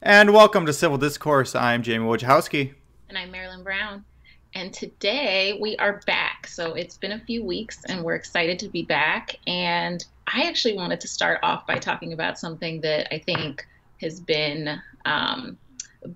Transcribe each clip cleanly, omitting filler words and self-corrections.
And welcome to Civil Discourse. I'm Jamie Wojciechowski. And I'm Marilyn Brown. And today we are back. So it's been a few weeks and we're excited to be back. And I actually wanted to start off by talking about something that I think has been a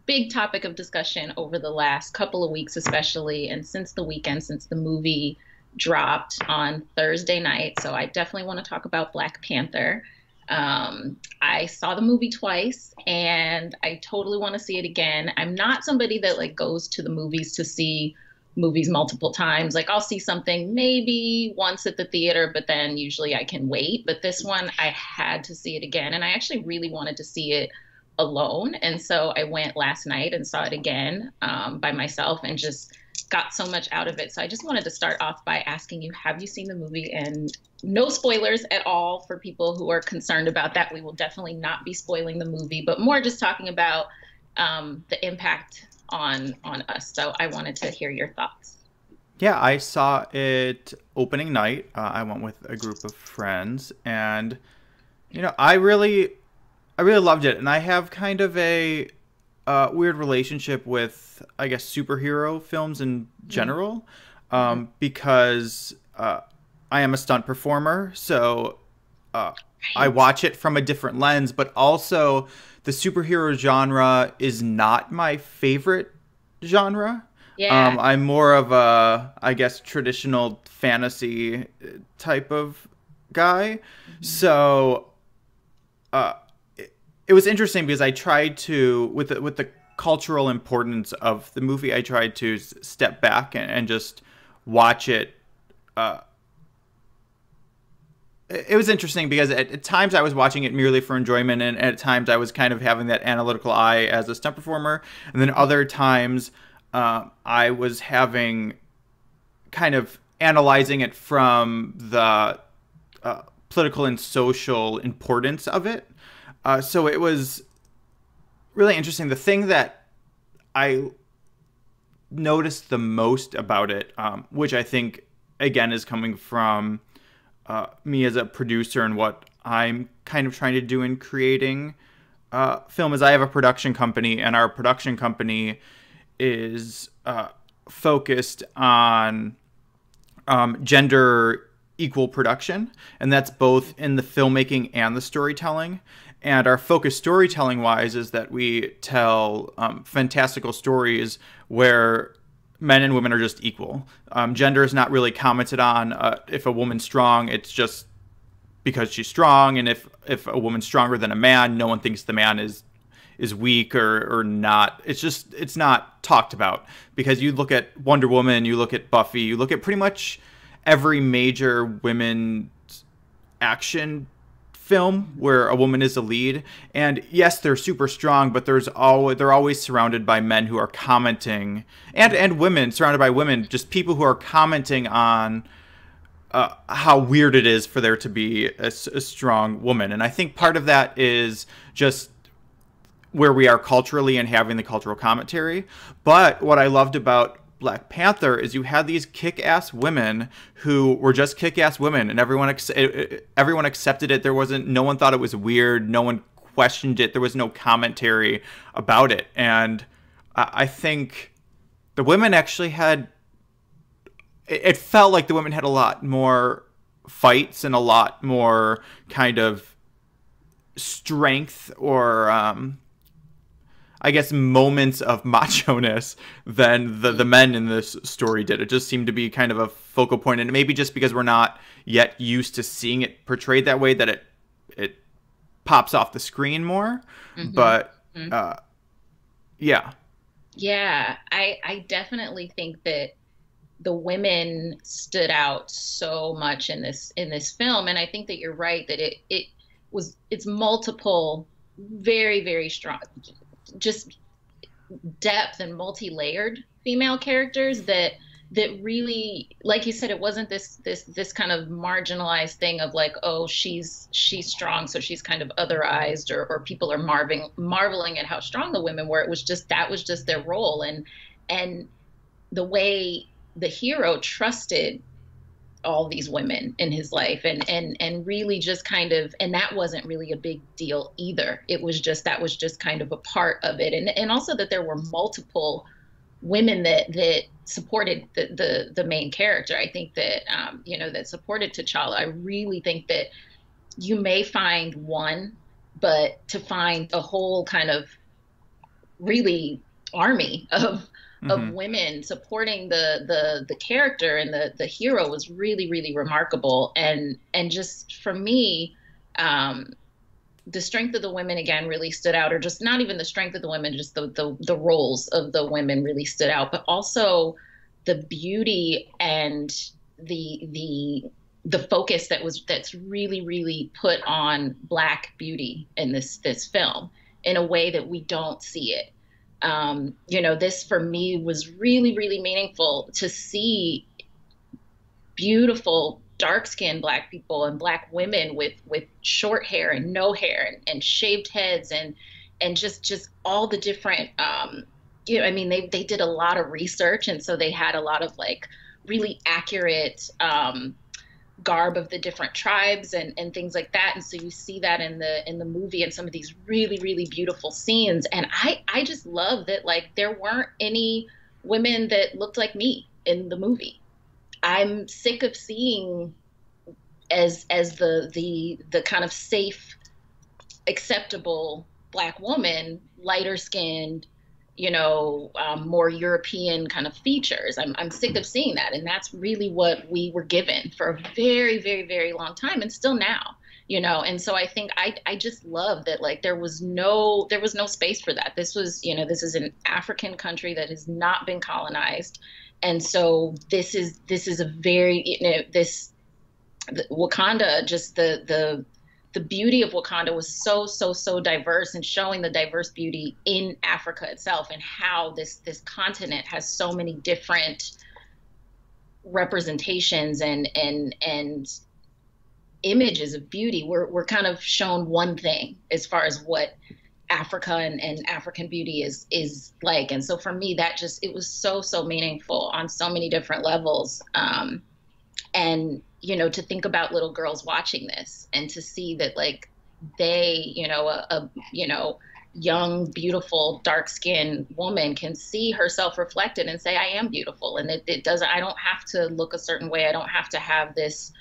big topic of discussion over the last couple of weeks, especially, and since the weekend, since the movie dropped on Thursday night. So I definitely want to talk about Black Panther. I saw the movie twice and I totally want to see it again. I'm not somebody that like goes to the movies to see movies multiple times. Like I'll see something maybe once at the theater, but then usually I can wait. But this one I had to see it again and I actually really wanted to see it alone. And so I went last night and saw it again by myself and just got so much out of it. So I just wanted to start off by asking you, have you seen the movie? And no spoilers at all for people who are concerned about that. We will definitely not be spoiling the movie, but more just talking about the impact on us. So I wanted to hear your thoughts. Yeah, I saw it opening night. I went with a group of friends, and I really loved it. And I have kind of a weird relationship with, I guess, superhero films in general, Mm-hmm. because I am a stunt performer, so I Right. watch it from a different lens. But also, the superhero genre is not my favorite genre. Yeah. I'm more of a, I guess, traditional fantasy type of guy. Mhm. So uh, it was interesting because I tried to, with the cultural importance of the movie, I tried to step back and just watch it. Uh, it was interesting because at times I was watching it merely for enjoyment, and at times I was kind of having that analytical eye as a stunt performer, and then other times I was having kind of analyzing it from the political and social importance of it. So it was really interesting. The thing that I noticed the most about it, which I think again is coming from me as a producer and what I'm kind of trying to do in creating film, is I have a production company, and our production company is focused on gender equal production, and that's both in the filmmaking and the storytelling. And our focus storytelling wise is that we tell fantastical stories where men and women are just equal. Gender is not really commented on. If a woman's strong, it's just because she's strong, and if a woman's stronger than a man, no one thinks the man is weak or not. It's not talked about, because you look at Wonder Woman, you look at Buffy, you look at pretty much every major women action film where a woman is the lead, and yes, they're super strong, but they're always surrounded by men who are commenting, and women surrounded by women, just people who are commenting on how weird it is for there to be a strong woman. And I think part of that is just where we are culturally and having the cultural commentary. But what I loved about Black Panther is you had these kick-ass women who were just kick-ass women, and everyone accepted it. No one thought it was weird. No one questioned it. There was no commentary about it. And I think the women actually had. It felt like the women had a lot more fights and a lot more kind of strength, or I guess, moments of macho-ness than the men in this story did. It just seemed to be kind of a focal point, and maybe just because we're not yet used to seeing it portrayed that way, that it pops off the screen more. Hmm. But yeah, Yeah, I definitely think that the women stood out so much in this film, and I think that you're right that it's multiple, very very strong, just depth and multi-layered female characters that really, like you said, it wasn't this kind of marginalized thing of like, oh, she's strong, so she's kind of otherized, or people are marveling at how strong the women were. It was just that was just their role, and the way the hero trusted all these women in his life, and really just kind of, and that wasn't really a big deal either. It was just, that was just kind of a part of it. And also that there were multiple women that supported the main character. I think that that supported T'Challa. I really think that you may find one, but to find a whole kind of really army of Mm-hmm. women supporting the character and the hero was really, really remarkable. And just for me, um, the strength of the women again really stood out, or just not even the strength of the women, just the roles of the women really stood out, but also the beauty and the focus that's really, really put on Black beauty in this film in a way that we don't see it. This for me was really, really meaningful to see beautiful dark skinned Black people and Black women with short hair and no hair and shaved heads and just all the different I mean they did a lot of research, and so they had a lot of like really accurate garb of the different tribes and things like that. And so you see that in the movie and some of these really, really beautiful scenes. And I just love that like there weren't any women that looked like me in the movie. I'm sick of seeing as the kind of safe, acceptable Black woman, lighter skinned, more European kind of features. I'm sick of seeing that. And that's really what we were given for a very, very, very long time, and still now, And so I think I just love that, like, there was no space for that. This was, this is an African country that has not been colonized. And so this is a very, Wakanda, just the beauty of Wakanda was so diverse, and showing the diverse beauty in Africa itself, and how this continent has so many different representations and images of beauty. We're kind of shown one thing as far as what Africa and African beauty is like. And so for me, that just, it was so meaningful on so many different levels. And to think about little girls watching this and to see that, like, they, a young, beautiful, dark-skinned woman can see herself reflected and say, I am beautiful. And it doesn't, I don't have to look a certain way. I don't have to have this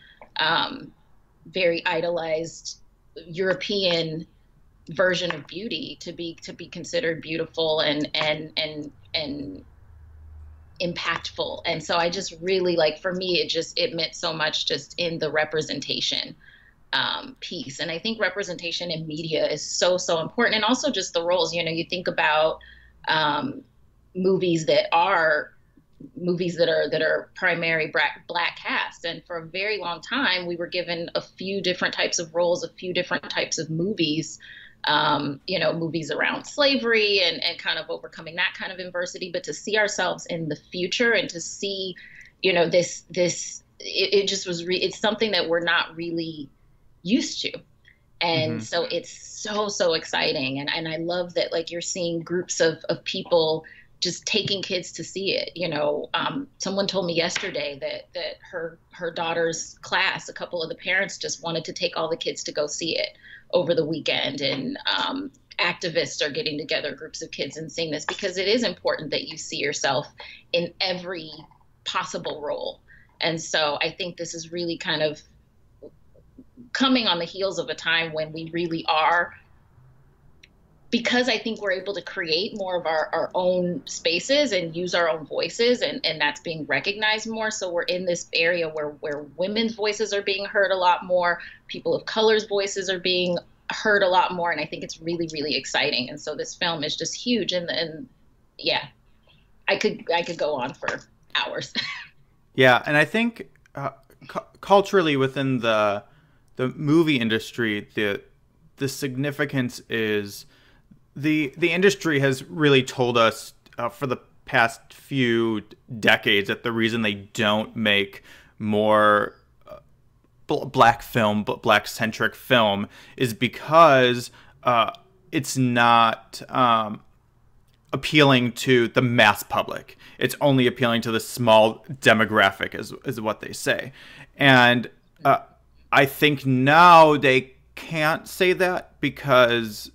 very idolized European version of beauty to be considered beautiful and impactful. And so I just really, like, for me, it meant so much just in the representation piece. And I think representation in media is so important. And also just the roles, you think about movies that are primary black cast. And for a very long time, we were given a few different types of roles, a few different types of movies, movies around slavery and kind of overcoming that kind of adversity. But to see ourselves in the future and to see, it just was, it's something that we're not really used to. And so it's so exciting. And I love that, like, you're seeing groups of people just taking kids to see it. Someone told me yesterday that her daughter's class, a couple of the parents just wanted to take all the kids to go see it over the weekend. And activists are getting together, groups of kids, and seeing this, because it is important that you see yourself in every possible role. And so I think this is really kind of coming on the heels of a time when we really are, because I think we're able to create more of our own spaces and use our own voices, and that's being recognized more. So we're in this area where women's voices are being heard a lot more, people of color's voices are being heard a lot more, and I think it's really, really exciting. And so this film is just huge, and yeah, I could go on for hours. Yeah, and I think culturally within the movie industry, the significance is the industry has really told us for the past few decades that the reason they don't make more black film, but black centric film, is because it's not appealing to the mass public. It's only appealing to the small demographic, is what they say. And I think now they can't say that because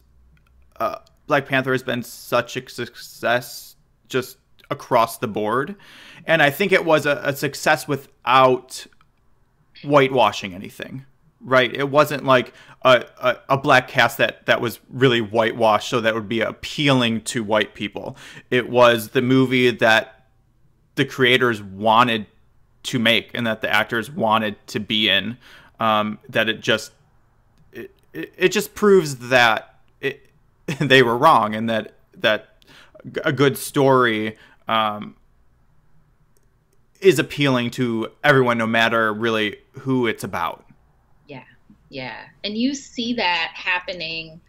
Black Panther has been such a success just across the board. And I think it was a success without whitewashing anything, right? It wasn't like a black cast that was really whitewashed so that would be appealing to white people. It was the movie that the creators wanted to make and that the actors wanted to be in. That it just proves that they were wrong, and that a good story is appealing to everyone, no matter really who it's about. Yeah, yeah, and you see that happening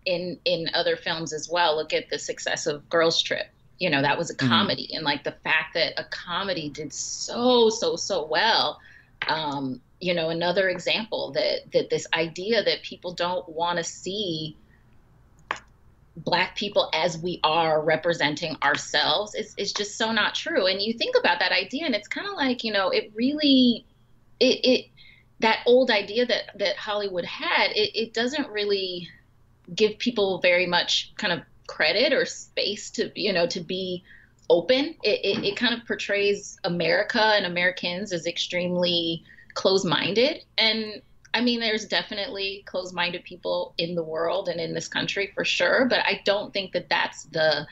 in other films as well. Look at the success of Girls Trip. You know, that was a comedy, and like the fact that a comedy did so well. You know, another example that this idea that people don't want to see Black people as we are representing ourselves is just so not true. And you think about that idea, and it's kind of like, you know, it really, that old idea that Hollywood had, it doesn't really give people very much kind of credit or space to, you know, to be open. It kind of portrays America and Americans as extremely closed-minded. And I mean, there's definitely closed-minded people in the world and in this country for sure, but I don't think that that's the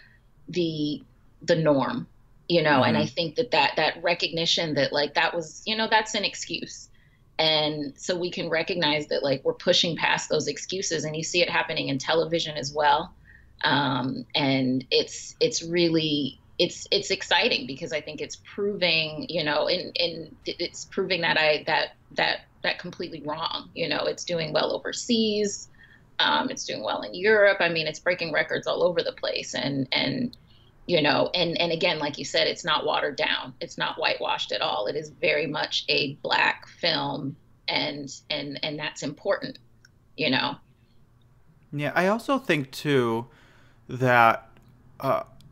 norm, you know. And I think that recognition that like that was, you know, that's an excuse. And so we can recognize that like we're pushing past those excuses, and you see it happening in television as well. And it's really it's exciting because I think it's proving, you know, and it's proving that completely wrong. You know, it's doing well overseas. It's doing well in Europe. I mean, it's breaking records all over the place. And you know, and again, like you said, it's not watered down. It's not whitewashed at all. It is very much a Black film, and that's important, you know. Yeah, I also think too that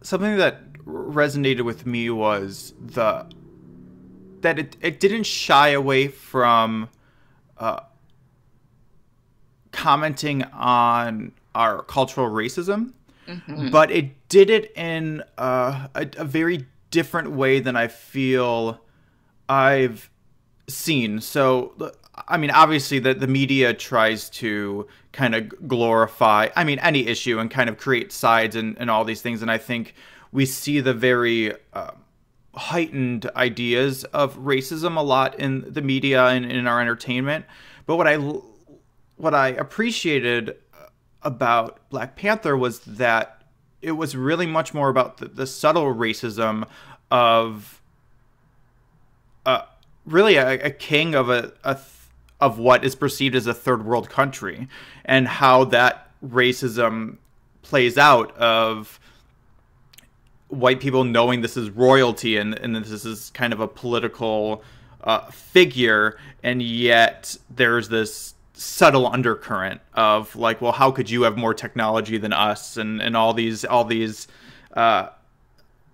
something that resonated with me was that it didn't shy away from commenting on our cultural racism, but it did it in a very different way than I feel I've seen. So, I mean, obviously the media tries to kind of glorify, I mean, any issue and kind of create sides and all these things. And I think we see the very heightened ideas of racism a lot in the media and in our entertainment. But what I appreciated about Black Panther was that it was really much more about the subtle racism of really a king of what is perceived as a third world country, and how that racism plays out of white people knowing this is royalty and this is kind of a political figure, and yet there's this subtle undercurrent of like, well, how could you have more technology than us, and all these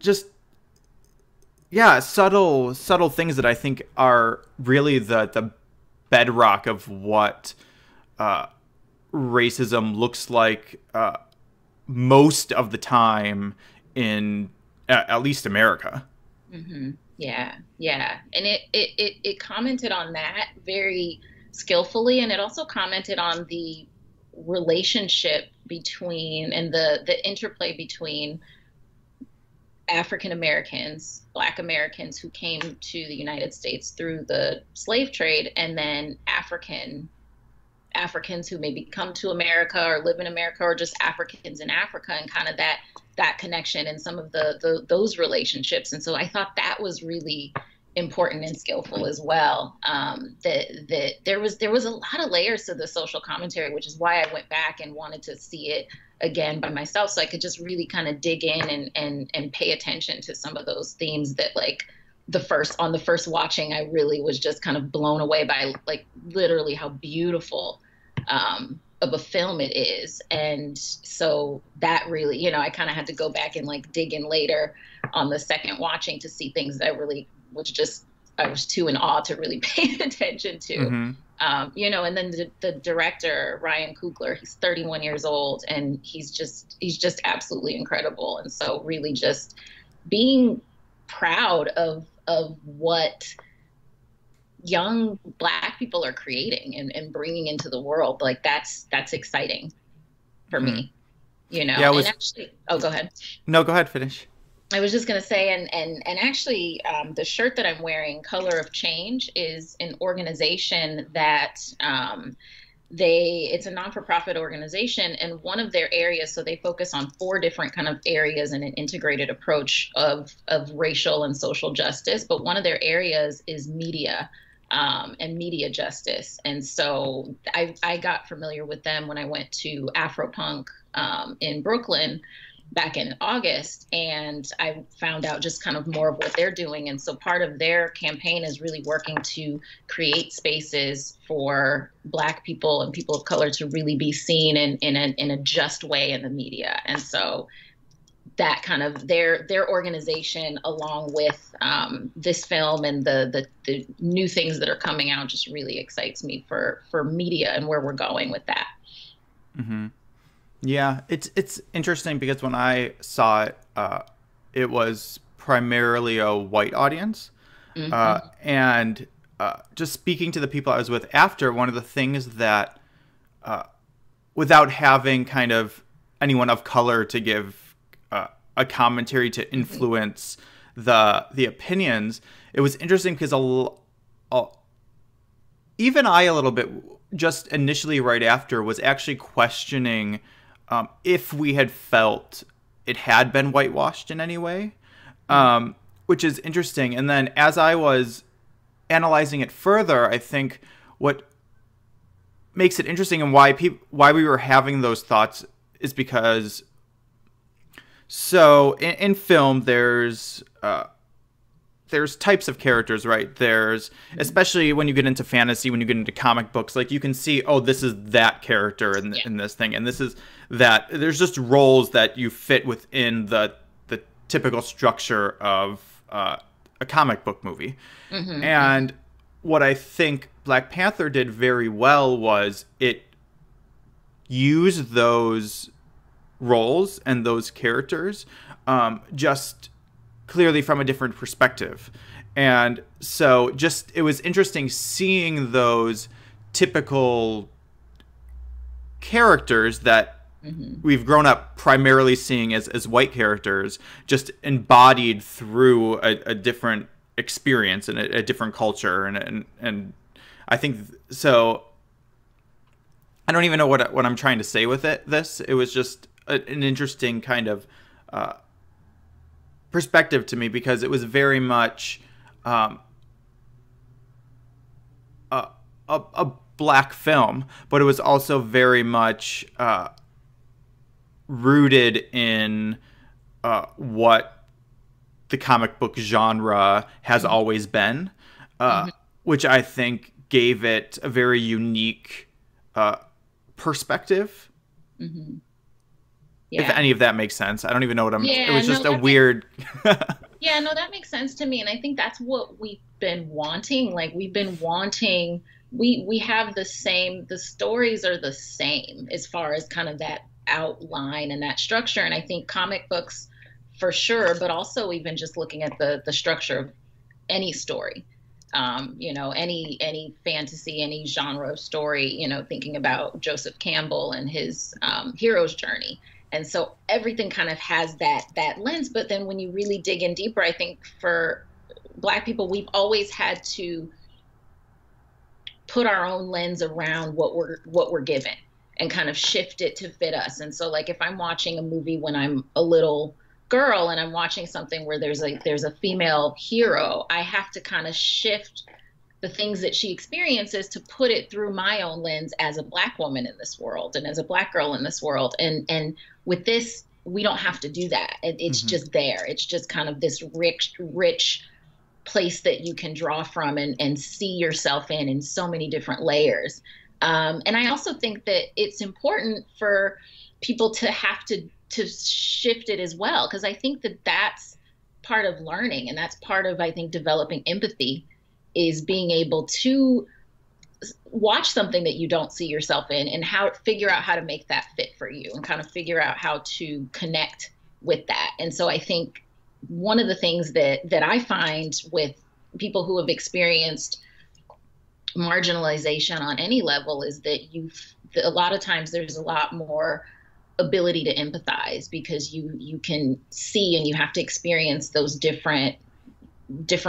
just subtle things that I think are really the bedrock of what racism looks like most of the time in at least America. Yeah, and it commented on that very skillfully, and it also commented on the relationship between and the interplay between African Americans, Black Americans who came to the United States through the slave trade, and then Africans who maybe come to America or live in America, or just Africans in Africa, and kind of that connection and some of those relationships. And so I thought that was really important and skillful as well. That there was a lot of layers to the social commentary, which is why I went back and wanted to see it again by myself, so I could just really kind of dig in and pay attention to some of those themes that, like, on the first watching, I really was just kind of blown away by, like, literally how beautiful of a film it is. And so that really, I kind of had to go back and like dig in later on the second watching to see things that really was just, I was too in awe to really pay attention to. Mm-hmm. And then the director, Ryan Coogler, he's 31 years old and he's just absolutely incredible. And so really just being proud of what young Black people are creating and bringing into the world. Like that's exciting for Mm-hmm. me, Yeah, and actually, oh, go ahead. No, go ahead, finish. I was just going to say, and actually, the shirt that I'm wearing, Color of Change, is an organization that it's a non-for-profit organization, and one of their areas, so they focus on 4 different kind of areas in an integrated approach of racial and social justice. But one of their areas is media. And media justice. And so I got familiar with them when I went to Afropunk in Brooklyn back in August, and I found out just kind of more of what they're doing. And so part of their campaign is really working to create spaces for Black people and people of color to really be seen in a just way in the media. And so that kind of their organization, along with this film and the new things that are coming out, just really excites me for media and where we're going with that. Mm-hmm. Yeah, it's interesting because when I saw it, it was primarily a white audience, and just speaking to the people I was with after, one of the things that, without having kind of anyone of color to give a commentary to influence the opinions, it was interesting because even I a little bit just initially right after was actually questioning if we had felt it had been whitewashed in any way, which is interesting. And then as I was analyzing it further, I think what makes it interesting and why we were having those thoughts is because, so in film there's types of characters, right? There's, especially when you get into fantasy, when you get into comic books, like you can see, oh, this is that character in this thing, and this is that. There's just roles that you fit within the typical structure of a comic book movie. Mm-hmm. And what I think Black Panther did very well was it used those roles and those characters just clearly from a different perspective. And so just it was interesting seeing those typical characters that we've grown up primarily seeing as white characters just embodied through a different experience and a different culture. And I think so. I don't even know what I'm trying to say with it was just an interesting kind of perspective to me, because it was very much a Black film, but it was also very much rooted in what the comic book genre has always been, which I think gave it a very unique perspective. Mm-hmm. Yeah. If any of that makes sense. I don't even know what it was just a weird. Yeah, no, that makes sense to me. And I think that's what we've been wanting. Like we've been wanting, we have the stories are the same as far as kind of that outline and that structure. And I think comic books for sure, but also even just looking at the structure of any story, any fantasy, any genre of story, thinking about Joseph Campbell and his hero's journey. And so everything kind of has that lens. But then when you really dig in deeper, I think for Black people, we've always had to put our own lens around what we're given and kind of shift it to fit us. And so like if I'm watching a movie when I'm a little girl and I'm watching something where there's a female hero, I have to kind of shift the things that she experiences to put it through my own lens as a Black woman in this world and as a Black girl in this world. And with this, we don't have to do that. It's just there. It's just kind of this rich place that you can draw from and see yourself in so many different layers. And I also think that it's important for people to have to shift it as well, because I think that that's part of learning, and that's part of, I think, developing empathy, is being able to watch something that you don't see yourself in and how figure out how to make that fit for you and kind of figure out how to connect with that. And so I think one of the things that I find with people who have experienced marginalization on any level is that a lot of times there's a lot more ability to empathize, because you can see and you have to experience those different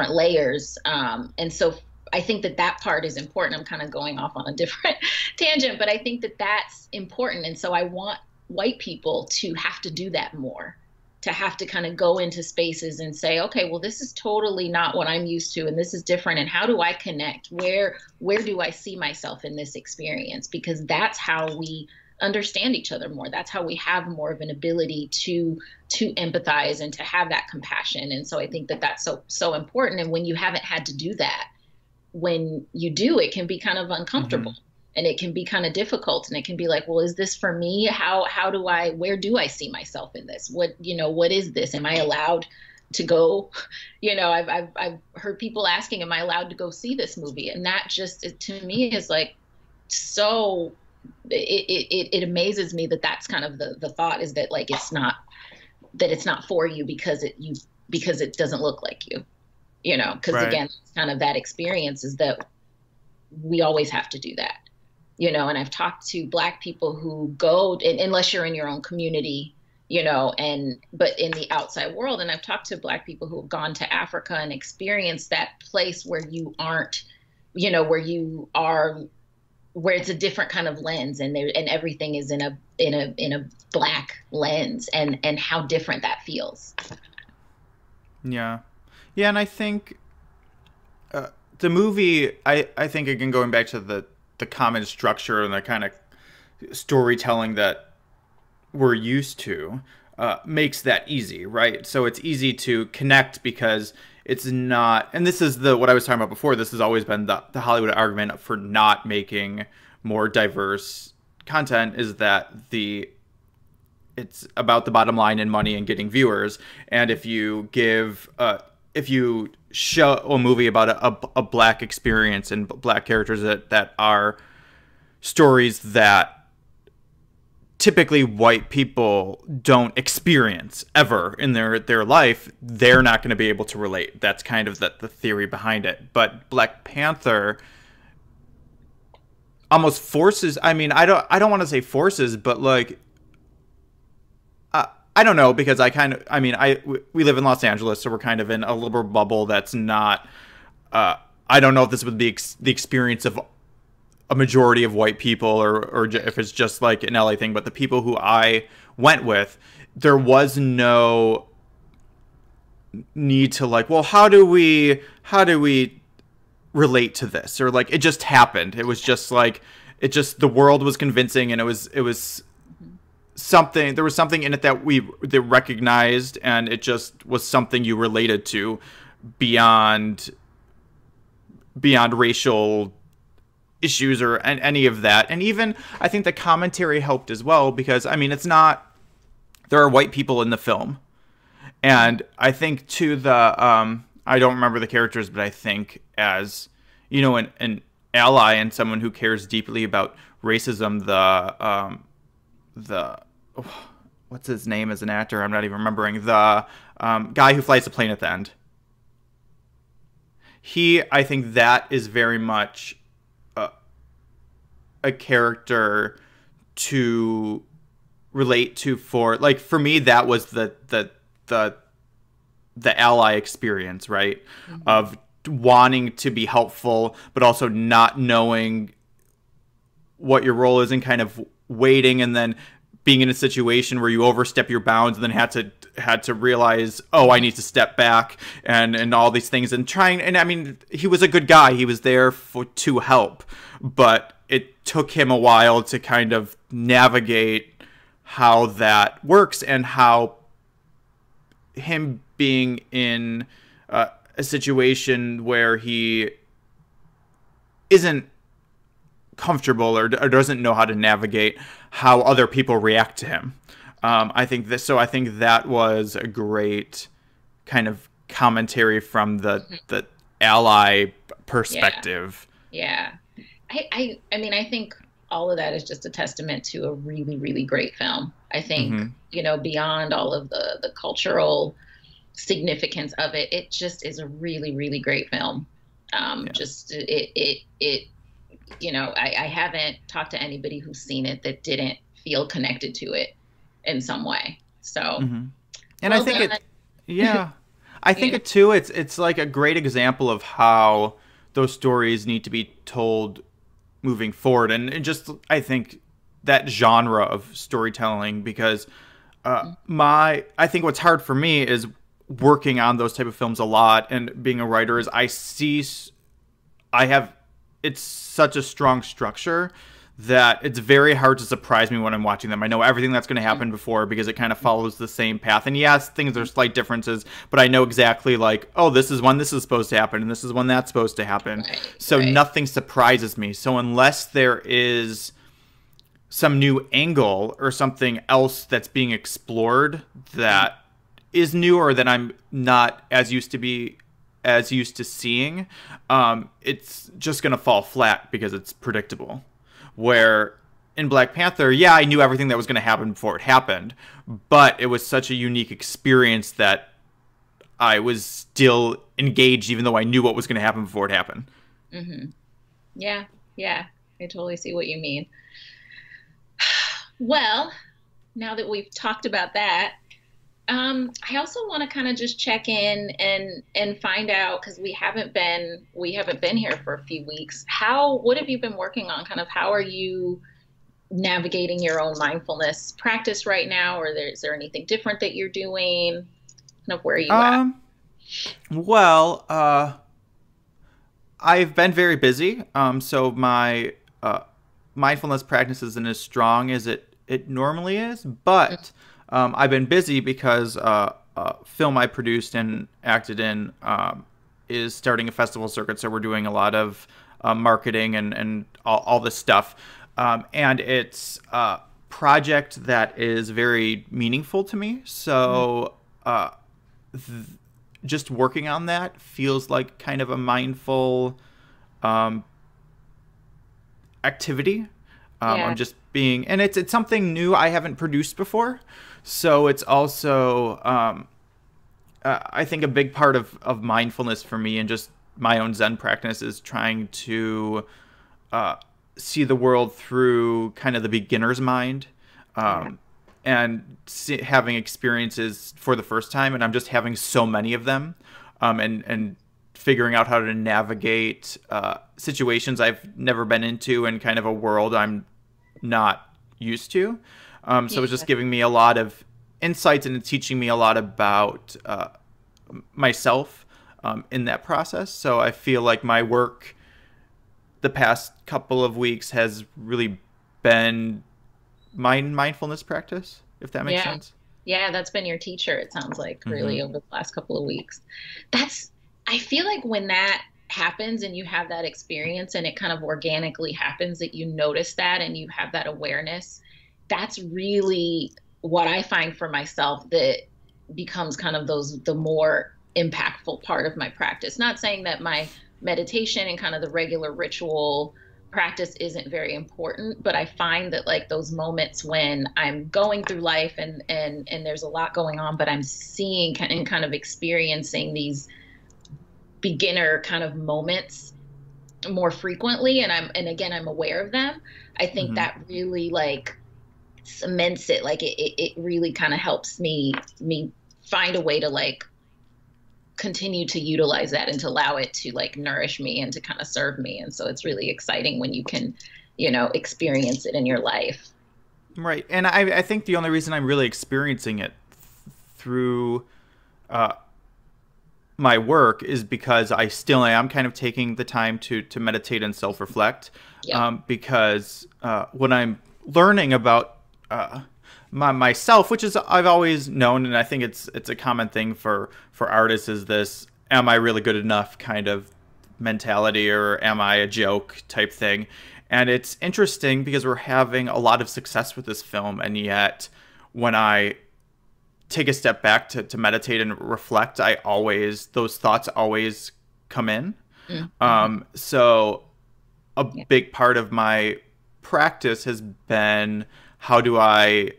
layers. And so I think that that part is important. I'm kind of going off on a different tangent, but I think that that's important. And so I want white people to have to do that more, to have to kind of go into spaces and say, okay, well, this is totally not what I'm used to, and this is different. And how do I connect? Where do I see myself in this experience? Because that's how we understand each other more. That's how we have more of an ability to empathize and to have that compassion. And so I think that that's so important. And when you haven't had to do that, when you do, it can be kind of uncomfortable. Mm-hmm. And it can be kind of difficult, and it can be like, well, is this for me? Where do I see myself in this? What is this? Am I allowed to go? I've heard people asking, am I allowed to go see this movie? And that just, to me, is like, so it amazes me that that's kind of the thought, is that like, it's not for you because it doesn't look like you, because right. Again, it's kind of that experience is that we always have to do that. And I've talked to Black people who go, unless you're in your own community, but in the outside world. And I've talked to Black people who have gone to Africa and experienced that place where you aren't, where you are, where it's a different kind of lens, and everything is in a Black lens, and how different that feels. Yeah. Yeah. And I think the movie, I think, again, going back to the common structure and the kind of storytelling that we're used to, makes that easy, right? So it's easy to connect because it's not, and this is what I was talking about before, this has always been the Hollywood argument for not making more diverse content, is that it's about the bottom line and money and getting viewers. And if you show a movie about a Black experience and Black characters that are stories that typically white people don't experience ever in their life, they're not going to be able to relate. That's kind of the theory behind it. But Black Panther almost forces, I mean, I don't want to say forces, but like, I don't know, because we live in Los Angeles, so we're kind of in a liberal bubble that's not, I don't know if this would be the experience of a majority of white people, or if it's just like an LA thing, but the people who I went with, there was no need to like, well, how do we relate to this? Or like, it just happened. It was just like, the world was convincing, and it was something, there was something in it that they recognized, and it just was something you related to beyond racial issues or any of that. And even I think the commentary helped as well, because I mean, there are white people in the film, and I think to the I don't remember the characters, but I think as an ally and someone who cares deeply about racism, what's his name as an actor? I'm not even remembering. The guy who flies the plane at the end. I think that is very much a character to relate to. For me, that was the ally experience, right? Mm-hmm. Of wanting to be helpful, but also not knowing what your role is, and kind of waiting, and then being in a situation where you overstep your bounds, and then had to realize, oh, I need to step back, and all these things, and trying. And I mean, he was a good guy. He was there to help, but it took him a while to kind of navigate how that works, and how him being in a situation where he isn't comfortable or doesn't know how to navigate how other people react to him. I think that was a great kind of commentary from the ally perspective. Yeah. I mean, I think all of that is just a testament to a really, really great film. I think, beyond all of the cultural significance of it, it just is a really, really great film. Just I haven't talked to anybody who's seen it that didn't feel connected to it in some way. So, and well I think done. I think it too. It's like a great example of how those stories need to be told moving forward, and just I think that genre of storytelling, because I think what's hard for me is working on those type of films a lot and being a writer is it's such a strong structure that it's very hard to surprise me when I'm watching them. I know everything that's going to happen before because it kind of follows the same path. And yes, things are slight differences, but I know exactly like, oh, this is when this is supposed to happen and this is when that's supposed to happen. So nothing surprises me. So unless there is some new angle or something else that's being explored that is new or that I'm not as used to seeing, it's just going to fall flat because it's predictable. Where in Black Panther, yeah, I knew everything that was going to happen before it happened, but it was such a unique experience that I was still engaged even though I knew what was going to happen before it happened. Mm-hmm. Yeah, I totally see what you mean. Well, now that we've talked about that, I also want to kind of just check in and find out, because we haven't been here for a few weeks. What have you been working on? Kind of how are you navigating your own mindfulness practice right now, or is there anything different that you're doing? Kind of where are you at? Well, I've been very busy. So my mindfulness practice isn't as strong as it normally is, but I've been busy because a film I produced and acted in is starting a festival circuit, so we're doing a lot of marketing and all this stuff. And it's a project that is very meaningful to me. So just working on that feels like kind of a mindful activity. I'm just being, and it's something new I haven't produced before. So it's also, I think a big part of mindfulness for me and just my own Zen practice is trying to see the world through kind of the beginner's mind, and having experiences for the first time. And I'm just having so many of them, and figuring out how to navigate situations I've never been into and kind of a world I'm not used to. So it's just giving me a lot of insights and teaching me a lot about myself in that process. So I feel like my work the past couple of weeks has really been my mindfulness practice, if that makes sense. Yeah, that's been your teacher, it sounds like, really, over the last couple of weeks. I feel like when that happens and you have that experience and it kind of organically happens, that you notice that and you have that awareness, that's really what I find for myself that becomes kind of the more impactful part of my practice. Not saying that my meditation and kind of the regular ritual practice isn't very important, but I find that like those moments when I'm going through life and there's a lot going on, but I'm seeing and kind of experiencing these beginner kind of moments more frequently, and again I'm aware of them, I think that really like cements it. Like it really kind of helps me find a way to like continue to utilize that and to allow it to like nourish me and to kind of serve me. And so it's really exciting when you can, experience it in your life. Right. And I think the only reason I'm really experiencing it through my work is because I still am kind of taking the time to meditate and self-reflect. Because when I'm learning about myself, which is I've always known, and I think it's a common thing for artists, is this "am I really good enough" kind of mentality, or "am I a joke" type thing. And it's interesting because we're having a lot of success with this film, and yet when I take a step back to meditate and reflect, those thoughts always come in. So a Yeah. big part of my practice has been, how do I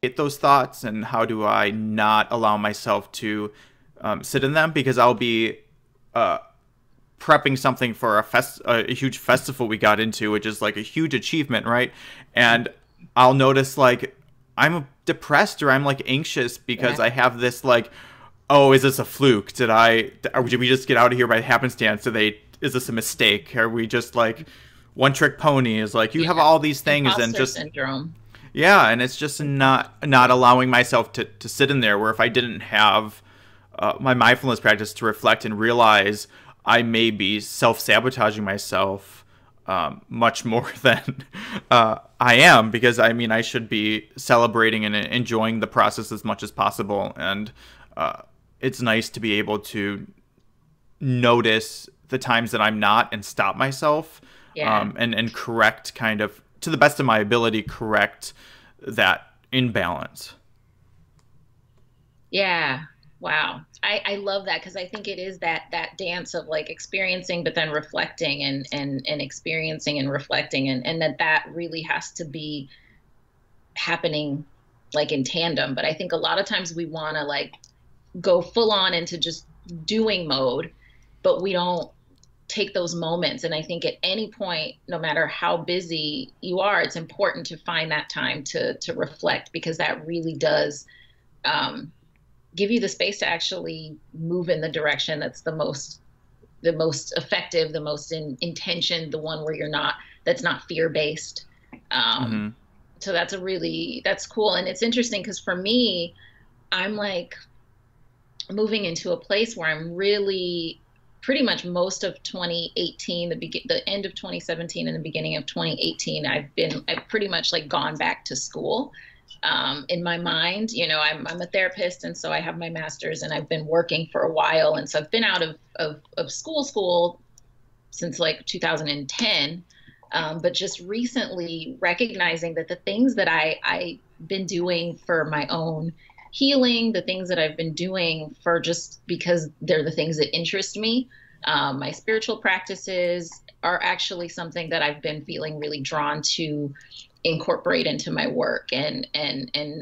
get those thoughts, and how do I not allow myself to sit in them? Because I'll be prepping something for a huge festival we got into, which is like a huge achievement, right? And I'll notice like I'm depressed or I'm like anxious because Yeah. I have this like, oh, is this a fluke? Did we just get out of here by happenstance? Is this a mistake? Are we just like one trick pony? Is like, you have Yeah. all these things and Imposter just, syndrome. yeah, and it's just not allowing myself to sit in there. Where if I didn't have my mindfulness practice to reflect and realize I may be self-sabotaging myself much more than I am, because I mean I should be celebrating and enjoying the process as much as possible, and it's nice to be able to notice the times that I'm not and stop myself, Yeah. and correct, kind of to the best of my ability, correct that imbalance. Yeah. Wow. I love that because I think it is that dance of like experiencing but then reflecting and experiencing and reflecting and that really has to be happening like in tandem. But I think a lot of times we want to like go full on into just doing mode, but we don't take those moments. And I think at any point, no matter how busy you are, it's important to find that time to reflect, because that really does um, give you the space to actually move in the direction that's the most effective, the most in intention, the one where that's not fear based. Um, Hmm. so that's cool. And it's interesting because for me, I'm like moving into a place where I'm really pretty much most of 2018, the end of 2017 and the beginning of 2018, I've pretty much like gone back to school. In my mind, I'm a therapist, and so I have my master's, and I've been working for a while, and so I've been out of school since like 2010. But just recently recognizing that the things that I've been doing for my own healing, the things that I've been doing for just because they're the things that interest me, my spiritual practices are actually something that I've been feeling really drawn to incorporate into my work, and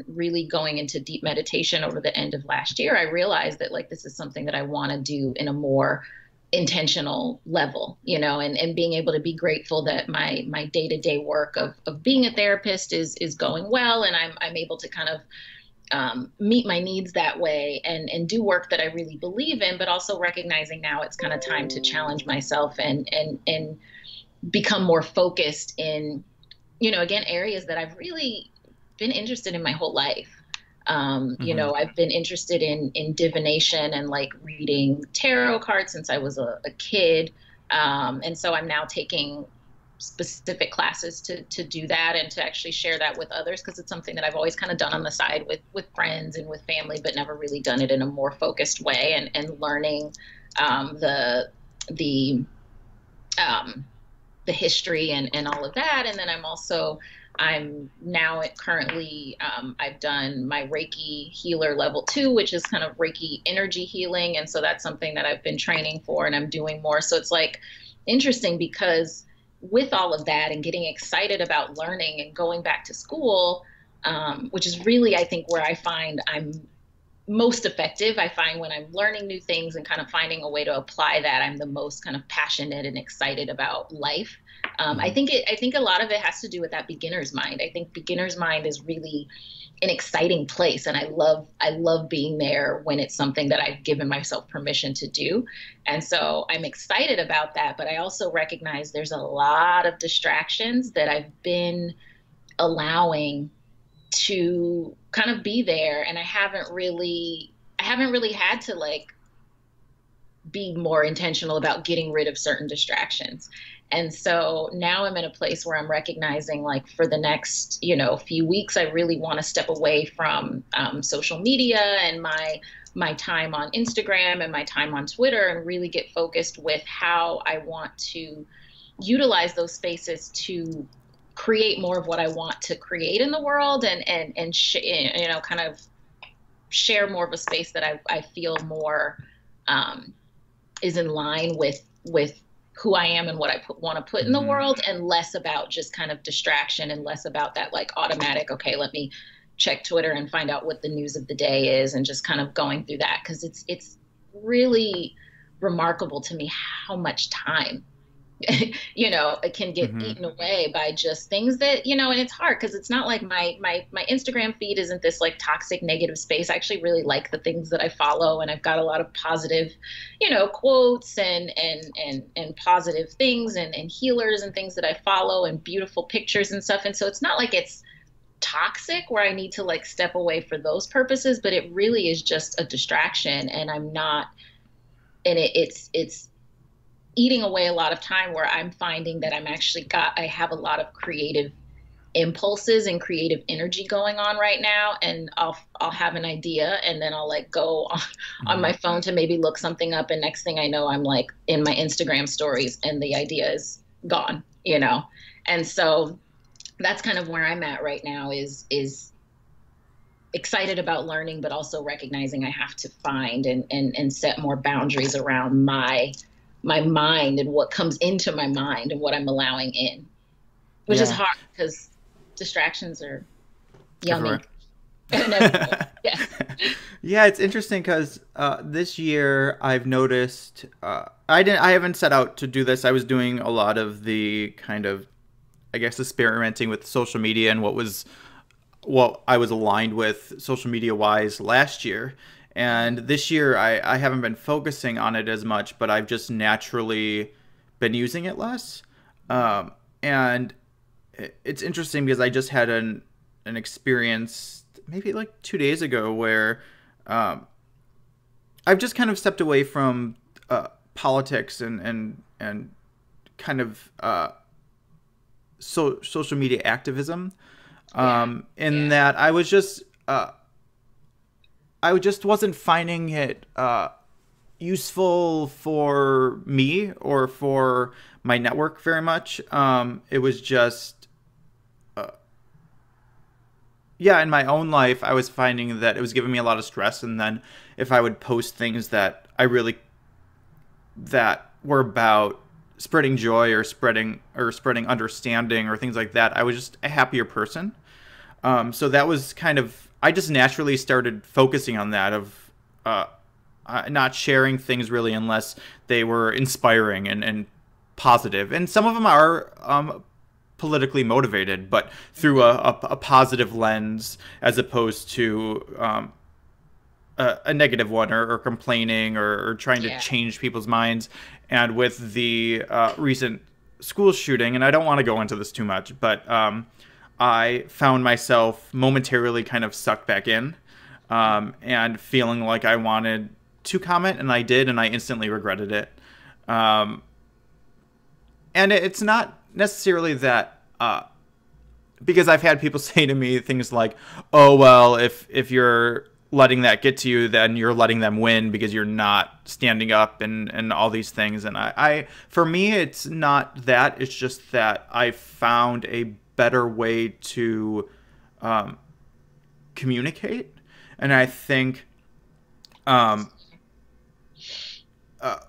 really going into deep meditation over the end of last year. I realized that like this is something that I want to do in a more intentional level, and being able to be grateful that my day-to-day work of being a therapist is going well, and I'm able to kind of meet my needs that way, and do work that I really believe in, but also recognizing now it's kind of time to challenge myself and become more focused in, again, areas that I've really been interested in my whole life. Hmm. I've been interested in divination and like reading tarot cards since I was a kid. And so I'm now taking specific classes to do that and to actually share that with others, because it's something that I've always kind of done on the side with friends and with family, but never really done it in a more focused way, and learning the um, the history and all of that. And then I'm now currently, I've done my Reiki healer level 2, which is kind of Reiki energy healing. And so that's something that I've been training for and I'm doing more. So it's like interesting because with all of that and getting excited about learning and going back to school, which is really, I think, where I find I'm most effective. I find when I'm learning new things and kind of finding a way to apply that, I'm the most kind of passionate and excited about life. I Hmm. think a lot of it has to do with that beginner's mind. I think beginner's mind is really an exciting place, and I love being there when it's something that I've given myself permission to do. And so I'm excited about that, but I also recognize there's a lot of distractions that I've been allowing to kind of be there, and I haven't really had to like be more intentional about getting rid of certain distractions. And so now I'm in a place where I'm recognizing, like, for the next, few weeks, I really want to step away from social media and my time on Instagram and my time on Twitter, and really get focused with how I want to utilize those spaces to create more of what I want to create in the world, and kind of share more of a space that I feel more is in line with who I am and what I want to put in the Mm-hmm. world, and less about just kind of distraction, and less about that like automatic, okay, let me check Twitter and find out what the news of the day is, and just kind of going through that, because it's really remarkable to me how much time it can get Mm-hmm. eaten away by just things that, and it's hard because it's not like my Instagram feed isn't this like toxic negative space. I actually really like the things that I follow, and I've got a lot of positive, quotes and positive things, and healers and things that I follow, and beautiful pictures and stuff. And so it's not like it's toxic where I need to like step away for those purposes, but it really is just a distraction, and I'm not, and it's eating away a lot of time, where I'm finding that I have a lot of creative impulses and creative energy going on right now, and I'll have an idea, and then I'll like go on Mm-hmm. my phone to maybe look something up, and next thing I know, I'm like in my Instagram stories and the idea is gone. And so that's kind of where I'm at right now, is excited about learning, but also recognizing I have to find and set more boundaries around my mind and what comes into my mind and what I'm allowing in, which is Yeah. hard because distractions are yummy Everywhere. and everywhere. Yes. Yeah, it's interesting because this year I've noticed I haven't set out to do this. I was doing a lot of the kind of, I guess, experimenting with social media and what I was aligned with social media wise last year. And this year I haven't been focusing on it as much, but I've just naturally been using it less. And it's interesting because I just had an experience maybe like 2 days ago where um, I've just kind of stepped away from politics and kind of social media activism. Yeah. In Yeah. that I just wasn't finding it useful for me or for my network very much. It was just yeah, in my own life, I was finding that it was giving me a lot of stress. And then if I would post things that were about spreading joy or spreading understanding or things like that, I was just a happier person. So that was kind of, I just naturally started focusing on that of not sharing things really unless they were inspiring and positive. And some of them are politically motivated, but through a positive lens as opposed to a negative one or complaining or trying to Yeah. change people's minds. And with the recent school shooting, and I don't want to go into this too much, but I found myself momentarily kind of sucked back in and feeling like I wanted to comment, and I did, and I instantly regretted it. Um, and it's not necessarily that because I've had people say to me things like, "Oh well, if you're letting that get to you, then you're letting them win because you're not standing up and all these things." And I for me, it's not that. It's just that I found a better way to communicate, and I think um,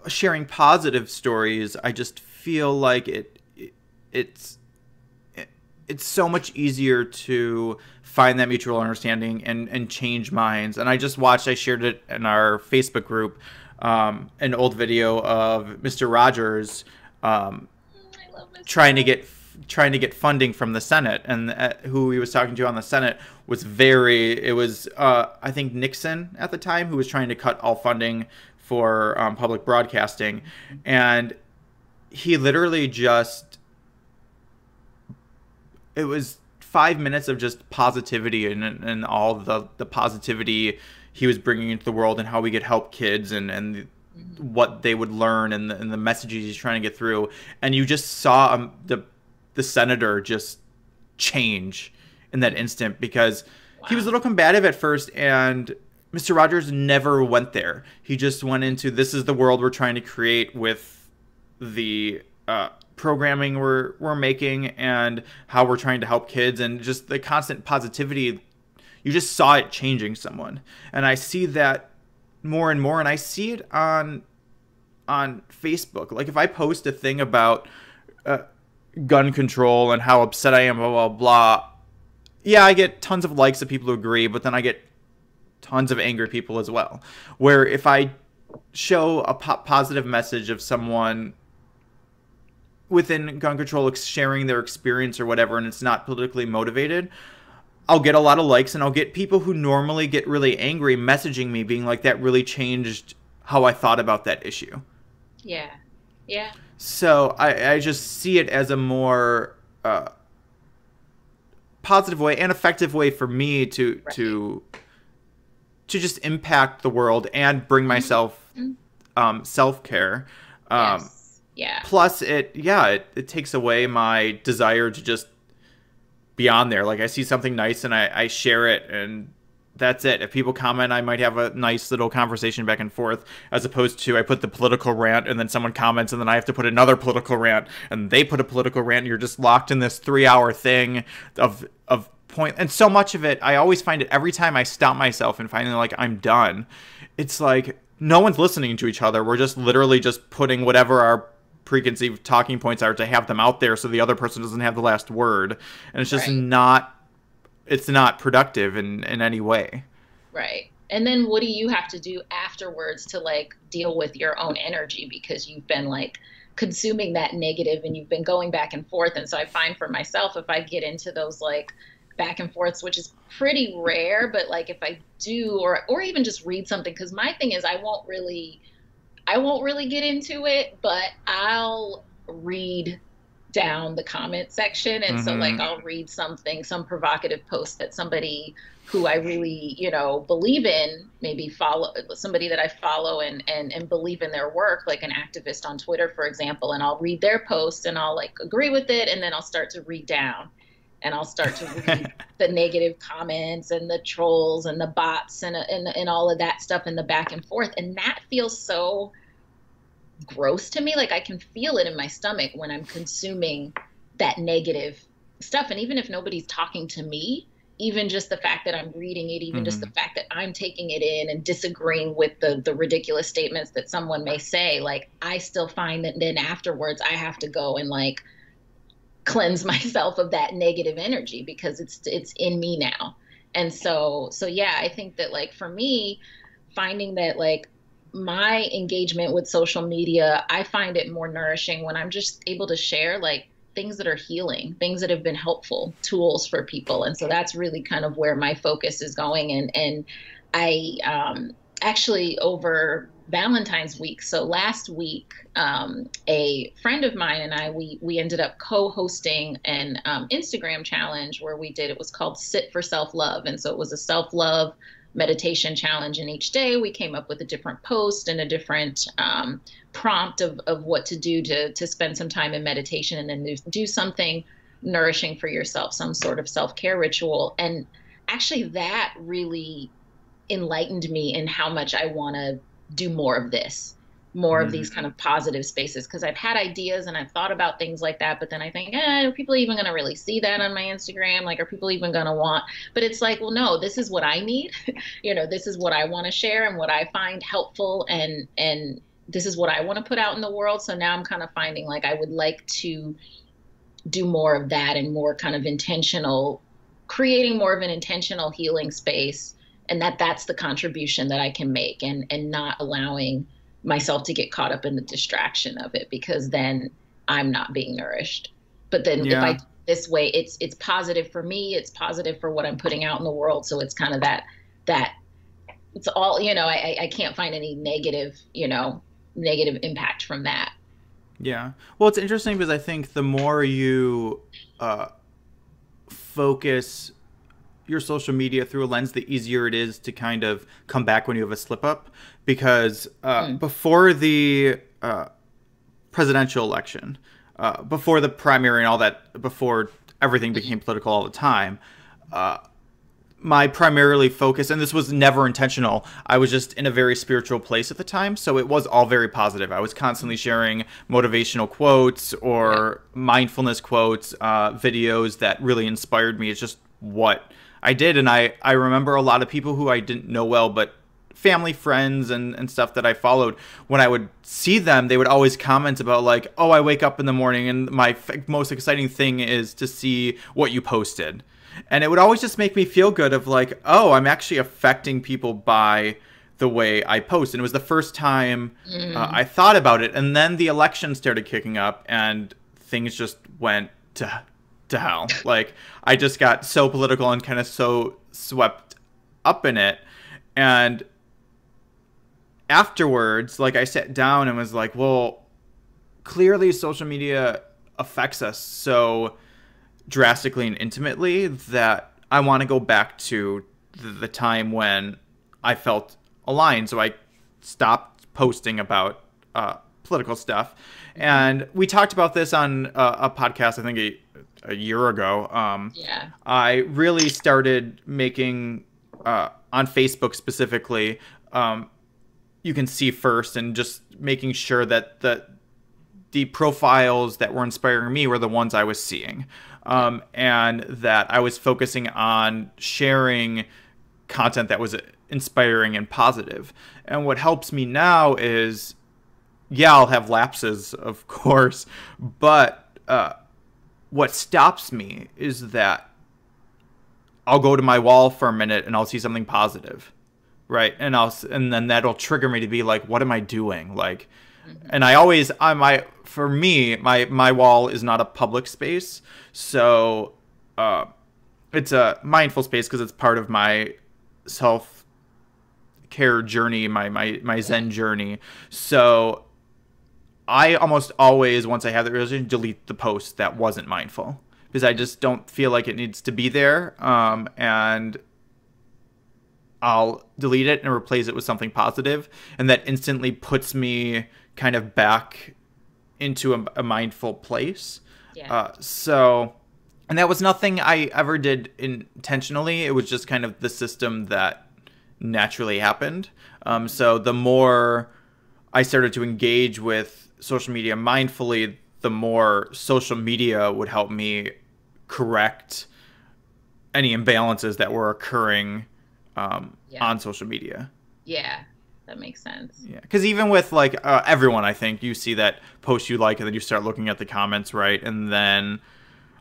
sharing positive stories, I just feel like it's it's so much easier to find that mutual understanding and change minds. And I shared it in our Facebook group, an old video of Mr. Rogers I love Mr. trying to Rogers. get trying to get funding from the Senate, and who he was talking to on the Senate was I think Nixon at the time, who was trying to cut all funding for public broadcasting, and he literally just it was 5 minutes of just positivity and all the positivity he was bringing into the world and how we could help kids and Mhm. what they would learn and the messages he's trying to get through. And you just saw the senator just change in that instant because he was a Wow. little combative at first, and Mr. Rogers never went there. He just went into, this is the world we're trying to create with the programming we're making and how we're trying to help kids and just the constant positivity. You just saw it changing someone, and I see that more and more, and I see it on Facebook. Like if I post a thing about gun control and how upset I am, blah blah blah. Yeah, I get tons of likes of people who agree, but then I get tons of angry people as well. Where if I show a positive message of someone within gun control sharing their experience or whatever, and it's not politically motivated, I'll get a lot of likes, and I'll get people who normally get really angry messaging me being like, that really changed how I thought about that issue. Yeah. Yeah. So I just see it as a more positive way and effective way for me to just impact the world and bring myself self-care. Yes. Yeah. Plus it takes away my desire to just be on there. Like I see something nice and I share it, and that's it. If people comment, I might have a nice little conversation back and forth, as opposed to I put the political rant and then someone comments and then I have to put another political rant and they put a political rant, and you're just locked in this 3-hour thing of point. And so much of it, I always find it every time I stop myself and finally like I'm done, it's like no one's listening to each other. We're just literally just putting whatever our preconceived talking points are to have them out there so the other person doesn't have the last word. And it's just it's not productive in any way. Right. And then what do you have to do afterwards to like deal with your own energy, because you've been like consuming that negative and you've been going back and forth. And so I find for myself, if I get into those like back and forths, which is pretty rare, but like if I do, or even just read something, because my thing is I won't really get into it, but I'll read down the comment section. And so like I'll read some provocative post that somebody who I really, believe in, maybe follow, somebody that I follow and believe in their work, like an activist on Twitter, for example, and I'll read their post and I'll like agree with it. And then I'll start to read down and I'll start to read the negative comments and the trolls and the bots and all of that stuff in the back and forth. And that feels so gross to me. Like I can feel it in my stomach when I'm consuming that negative stuff. And even if nobody's talking to me, even just the fact that I'm reading it, even just the fact that I'm taking it in and disagreeing with the ridiculous statements that someone may say, like I still find that then afterwards I have to go and like cleanse myself of that negative energy because it's in me now. And so yeah, I think that like for me, finding that like my engagement with social media, I find it more nourishing when I'm just able to share like things that are healing, things that have been helpful tools for people. And so that's really kind of where my focus is going. And I actually over Valentine's week, so last week, a friend of mine and I, we ended up co-hosting an Instagram challenge where it was called Sit for Self-Love. And so it was a self-love meditation challenge, and each day we came up with a different post and a different prompt of what to do to spend some time in meditation and then do something nourishing for yourself, some sort of self-care ritual. And actually that really enlightened me in how much I want to do more of this, more of these kind of positive spaces, because I've had ideas and I've thought about things like that, but then I think, are people even going to really see that on my Instagram? Like, are people even going to want? But it's like, well, no, this is what I need. This is what I want to share and what I find helpful, and this is what I want to put out in the world. So now I'm kind of finding like I would like to do more of that and more kind of creating more of an intentional healing space, and that's the contribution that I can make, and not allowing myself to get caught up in the distraction of it, because then I'm not being nourished. But then if I do it this way, it's positive for me, it's positive for what I'm putting out in the world. So it's kind of that it's all, I can't find any negative impact from that. Yeah. Well, it's interesting because I think the more you focus your social media through a lens, the easier it is to kind of come back when you have a slip up. Because before the presidential election, before the primary and all that, before everything became political all the time, my primarily focus, and this was never intentional, I was just in a very spiritual place at the time, so it was all very positive. I was constantly sharing motivational quotes or mindfulness quotes, videos that really inspired me. It's just what I did. And I remember a lot of people who I didn't know well, but family, friends, and stuff that I followed, when I would see them, they would always comment about like, oh, I wake up in the morning and my most exciting thing is to see what you posted. And it would always just make me feel good of like, oh, I'm actually affecting people by the way I post. And it was the first time I thought about it. And then the election started kicking up and things just went to hell. Like, I just got so political and kind of so swept up in it. And afterwards, like, I sat down and was like, well, clearly social media affects us so drastically and intimately that I want to go back to the time when I felt aligned. So I stopped posting about political stuff. And we talked about this on a podcast, I think a year ago. I really started making, on Facebook specifically, you can see first, and just making sure that the profiles that were inspiring me were the ones I was seeing. And that I was focusing on sharing content that was inspiring and positive. And what helps me now is, yeah, I'll have lapses, of course, but what stops me is that I'll go to my wall for a minute and I'll see something positive, right? And then that'll trigger me to be like, what am I doing? Like, and for me, my wall is not a public space, so it's a mindful space because it's part of my self-care journey, my Zen journey. So I almost always, once I have the realization, delete the post that wasn't mindful, because I just don't feel like it needs to be there, and I'll delete it and replace it with something positive, and that instantly puts me kind of back into a mindful place. And that was nothing I ever did intentionally. It was just kind of the system that naturally happened. So the more I started to engage with social media mindfully, the more social media would help me correct any imbalances that were occurring on social media. Yeah, that makes sense. Yeah, because even with like everyone, I think you see that post you like, and then you start looking at the comments, right? And then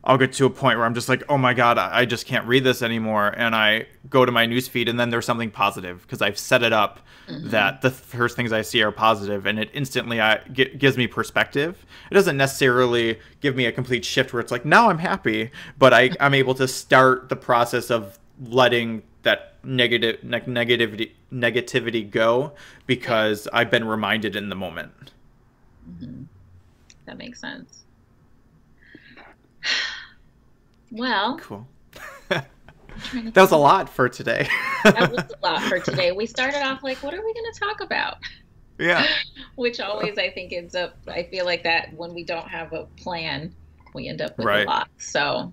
I'll get to a point where I'm just like, oh my God, I just can't read this anymore. And I go to my newsfeed, and then there's something positive because I've set it up that the first things I see are positive, and it instantly gives me perspective. It doesn't necessarily give me a complete shift where it's like, now I'm happy, but I'm able to start the process of letting that negativity go because I've been reminded in the moment. That makes sense. Well, cool. That was a lot for today. That was a lot for today. We started off like, what are we going to talk about? Yeah. Which always, I think, ends up, I feel like that when we don't have a plan, we end up with a lot. So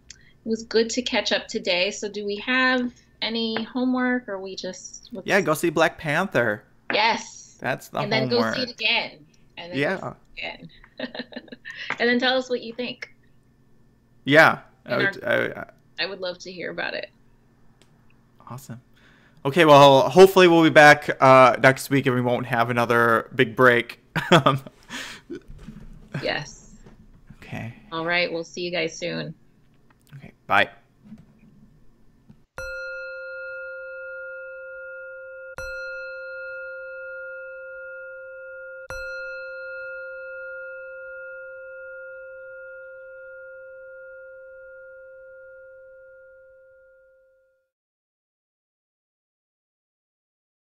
it was good to catch up today. So do we have any homework, or we just... go see Black Panther. Yes. That's the homework. And then go see it again. And then go see it again. And then tell us what you think. Yeah. I would love to hear about it. Awesome. Okay, well, hopefully we'll be back next week and we won't have another big break. Yes. Okay. All right, we'll see you guys soon. Okay, bye.